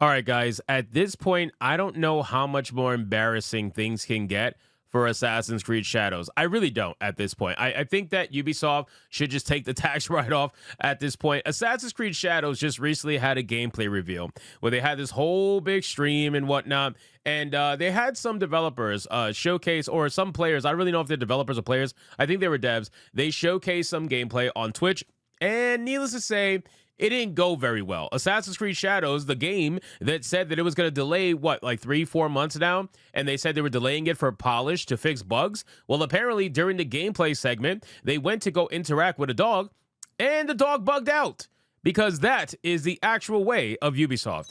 All right, guys, at this point, I don't know how much more embarrassing things can get for Assassin's Creed Shadows. I really don't at this point. I think that Ubisoft should just take the tax write-off at this point. Assassin's Creed Shadows just recently had a gameplay reveal where they had this whole big stream and whatnot, and they had some developers showcase, or some players, I don't really know if they're developers or players, I think they were devs, they showcased some gameplay on Twitch, and needless to say, it didn't go very well. Assassin's Creed Shadows, the game that said that it was going to delay, what, like 3-4 months now? And they said they were delaying it for polish to fix bugs. Well, apparently during the gameplay segment, they went to go interact with a dog, and the dog bugged out. Because that is the actual way of Ubisoft.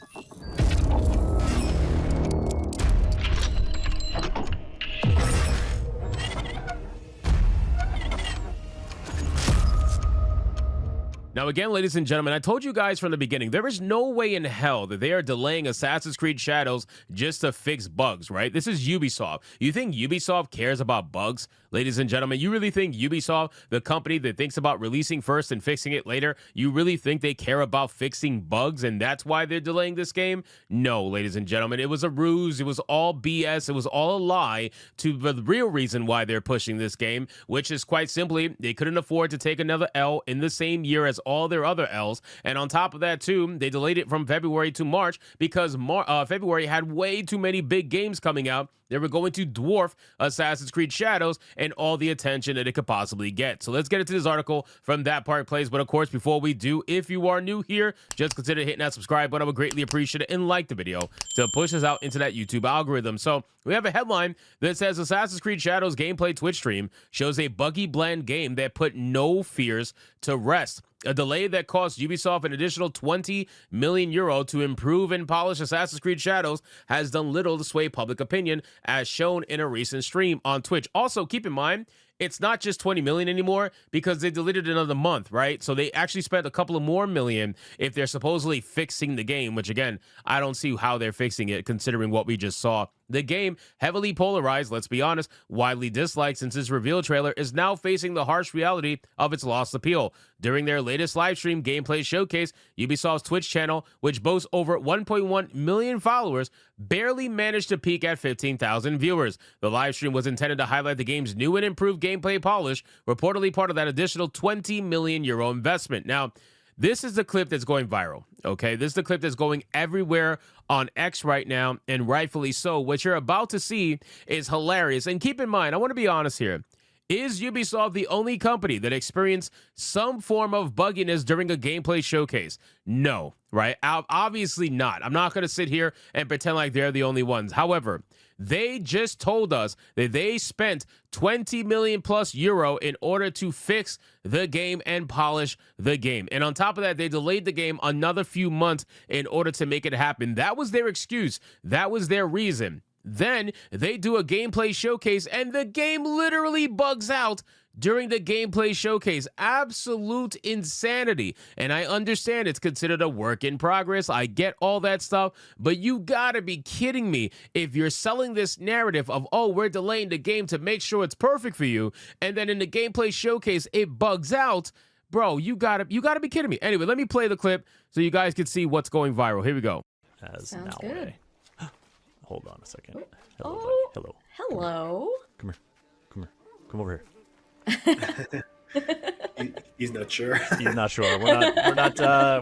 Now, again, ladies and gentlemen, I told you guys from the beginning, there is no way in hell that they are delaying Assassin's Creed Shadows just to fix bugs, right? This is Ubisoft. You think Ubisoft cares about bugs? Ladies and gentlemen, you really think Ubisoft, the company that thinks about releasing first and fixing it later, you really think they care about fixing bugs and that's why they're delaying this game? No, ladies and gentlemen, it was a ruse. It was all BS. It was all a lie to the real reason why they're pushing this game, which is quite simply they couldn't afford to take another L in the same year as all their other L's. And on top of that, too, they delayed it from February to March because February had way too many big games coming out. They were going to dwarf Assassin's Creed Shadows and all the attention that it could possibly get. So let's get into this article from That Park Plays. But of course, before we do, if you are new here, just consider hitting that subscribe button. I would greatly appreciate it, and like the video to push us out into that YouTube algorithm. So we have a headline that says Assassin's Creed Shadows gameplay Twitch stream shows a buggy blend game that put no fears to rest. A delay that cost Ubisoft an additional 20 million euro to improve and polish Assassin's Creed Shadows has done little to sway public opinion, as shown in a recent stream on Twitch. Also, keep in mind, it's not just 20 million anymore because they deleted another month, right? So they actually spent a couple of more million if they're supposedly fixing the game, which again, I don't see how they're fixing it considering what we just saw. The game, heavily polarized, let's be honest, widely disliked since its reveal trailer, is now facing the harsh reality of its lost appeal. During their latest livestream gameplay showcase, Ubisoft's Twitch channel, which boasts over 1.1 million followers, barely managed to peak at 15,000 viewers. The livestream was intended to highlight the game's new and improved gameplay polish, reportedly part of that additional 20 million euro investment. Now, this is the clip that's going viral, okay? This is the clip that's going everywhere on X right now, and rightfully so. What you're about to see is hilarious. And keep in mind, I want to be honest here. Is Ubisoft the only company that experienced some form of bugginess during a gameplay showcase? No, right? Obviously not. I'm not going to sit here and pretend like they're the only ones. However, they just told us that they spent 20 million plus euro in order to fix the game and polish the game. And on top of that, they delayed the game another few months in order to make it happen. That was their excuse. That was their reason. Then they do a gameplay showcase and the game literally bugs out during the gameplay showcase. Absolute insanity. And I understand it's considered a work in progress. I get all that stuff, but you gotta be kidding me if you're selling this narrative of, oh, we're delaying the game to make sure it's perfect for you, and then in the gameplay showcase it bugs out. Bro, you gotta be kidding me. Anyway, let me play the clip so you guys can see what's going viral. Here we go. Sounds good. Hold on a second. Hello, Oh, buddy. Hello. hello. Come here. Come here. Come over here. He's not sure. He's not sure. We're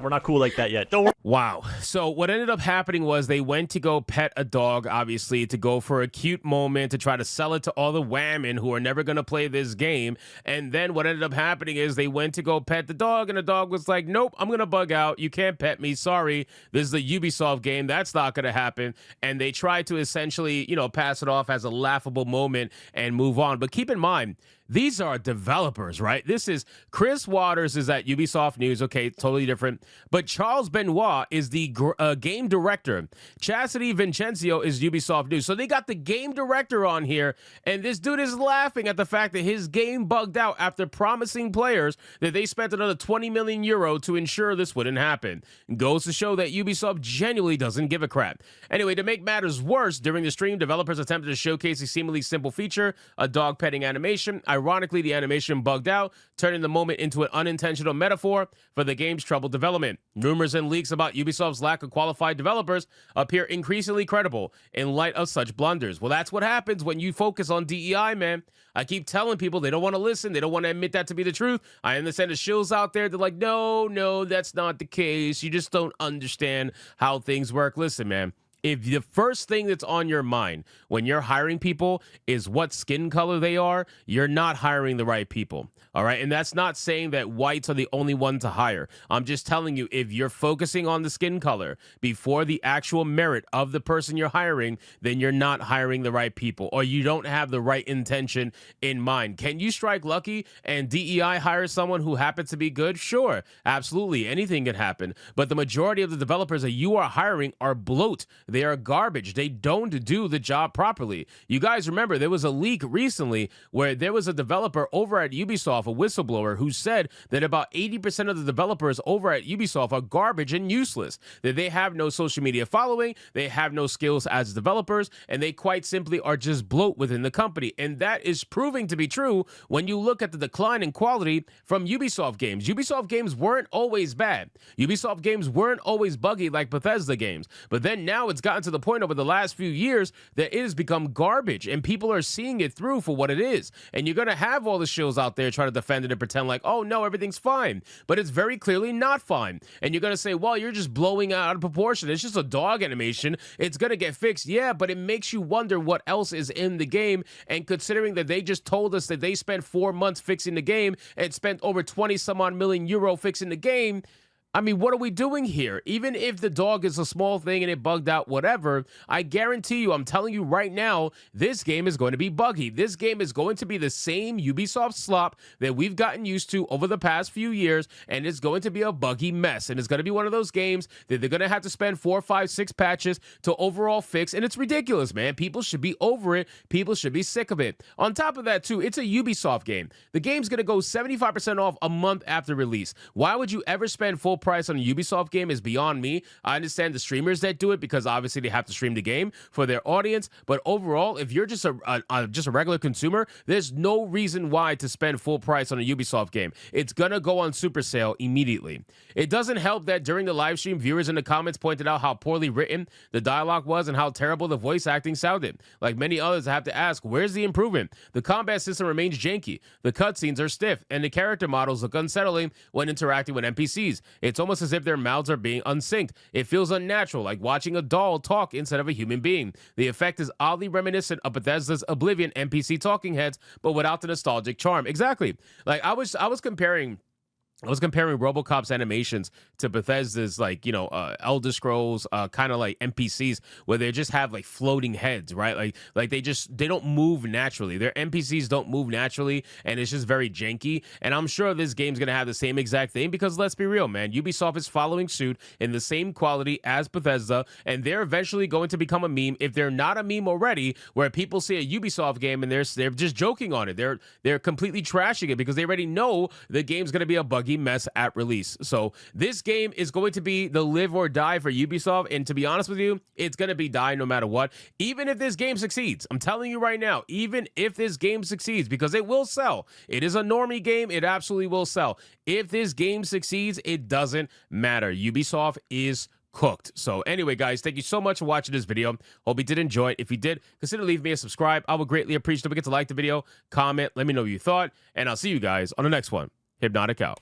not cool like that yet. Don't worry. Wow. So what ended up happening was they went to go pet a dog, obviously, to go for a cute moment, to try to sell it to all the women who are never going to play this game. And then what ended up happening is they went to go pet the dog, and the dog was like, nope, I'm going to bug out. You can't pet me. Sorry. This is a Ubisoft game. That's not going to happen. And they tried to essentially, pass it off as a laughable moment and move on. But keep in mind, these are developers, right? This is Chris Waters is at Ubisoft News. Okay, totally different. But Charles Benoit is the game director. Chastity Vincencio is Ubisoft News. So they got the game director on here, and this dude is laughing at the fact that his game bugged out after promising players that they spent another 20 million euro to ensure this wouldn't happen. Goes to show that Ubisoft genuinely doesn't give a crap. Anyway, to make matters worse, during the stream, developers attempted to showcase a seemingly simple feature, a dog petting animation. Ironically, the animation bugged out, turning the moment into an unintentional metaphor for the game's troubled development. Rumors and leaks about Ubisoft's lack of qualified developers appear increasingly credible in light of such blunders. Well, that's what happens when you focus on DEI, man. I keep telling people they don't want to listen. They don't want to admit that to be the truth. I understand the shills out there. They're like, no, that's not the case. You just don't understand how things work. Listen, man. If the first thing that's on your mind when you're hiring people is what skin color they are, you're not hiring the right people. All right. And that's not saying that whites are the only one to hire. I'm just telling you, if you're focusing on the skin color before the actual merit of the person you're hiring, then you're not hiring the right people, or you don't have the right intention in mind. Can you strike lucky and DEI hire someone who happens to be good? Sure. Absolutely. Anything can happen. But the majority of the developers that you are hiring are bloat. They are garbage. They don't do the job properly. You guys remember there was a leak recently where there was a developer over at Ubisoft, a whistleblower, who said that about 80% of the developers over at Ubisoft are garbage and useless, that they have no social media following, they have no skills as developers, and they quite simply are just bloat within the company. And that is proving to be true when you look at the decline in quality from Ubisoft games. Ubisoft games weren't always bad. Ubisoft games weren't always buggy like Bethesda games. But then now it's gotten to the point over the last few years that it has become garbage, and people are seeing it through for what it is. And you're going to have all the shows out there trying to defend it and pretend like, oh no, everything's fine. But it's very clearly not fine. And you're going to say, well, you're just blowing out of proportion. It's just a dog animation. It's going to get fixed. Yeah, but it makes you wonder what else is in the game. And considering that they just told us that they spent 4 months fixing the game and spent over 20 some odd million euro fixing the game, I mean, what are we doing here? Even if the dog is a small thing and it bugged out, whatever, I guarantee you, I'm telling you right now, this game is going to be buggy. This game is going to be the same Ubisoft slop that we've gotten used to over the past few years, and it's going to be a buggy mess. And it's going to be one of those games that they're going to have to spend 4, 5, 6 patches to overall fix, and it's ridiculous, man. People should be over it. People should be sick of it. On top of that, too, it's a Ubisoft game. The game's going to go 75% off a month after release. Why would you ever spend full price on a Ubisoft game is beyond me. I understand the streamers that do it because obviously they have to stream the game for their audience, but overall, if you're just a regular consumer, there's no reason why to spend full price on a Ubisoft game. It's gonna go on super sale immediately. It doesn't help that during the live stream, viewers in the comments pointed out how poorly written the dialogue was and how terrible the voice acting sounded. Like many others, I have to ask, where's the improvement? The combat system remains janky, the cutscenes are stiff, and the character models look unsettling when interacting with NPCs. It's almost as if their mouths are being unsynced. It feels unnatural, like watching a doll talk instead of a human being. The effect is oddly reminiscent of Bethesda's Oblivion NPC talking heads, but without the nostalgic charm. Exactly. Like I was comparing RoboCop's animations to Bethesda's, like, Elder Scrolls, kind of like NPCs, where they just have like floating heads, right? Like they don't move naturally. Their NPCs don't move naturally, and it's just very janky. And I'm sure this game's gonna have the same exact thing because let's be real, man, Ubisoft is following suit in the same quality as Bethesda, and they're eventually going to become a meme if they're not a meme already, where people see a Ubisoft game and they're just joking on it. They're completely trashing it because they already know the game's gonna be a buggy mess at release. So this game is going to be the live or die for Ubisoft, and to be honest with you, it's going to be die no matter what, even if this game succeeds. I'm telling you right now, even if this game succeeds, because it will sell. It is a normie game. It absolutely will sell. If this game succeeds, it doesn't matter. Ubisoft is cooked. So anyway, guys, thank you so much for watching this video. Hope you did enjoy it. If you did, consider leaving me a subscribe. I would greatly appreciate it. Don't forget to like the video, comment, let me know what you thought, and I'll see you guys on the next one. Hypnotic out.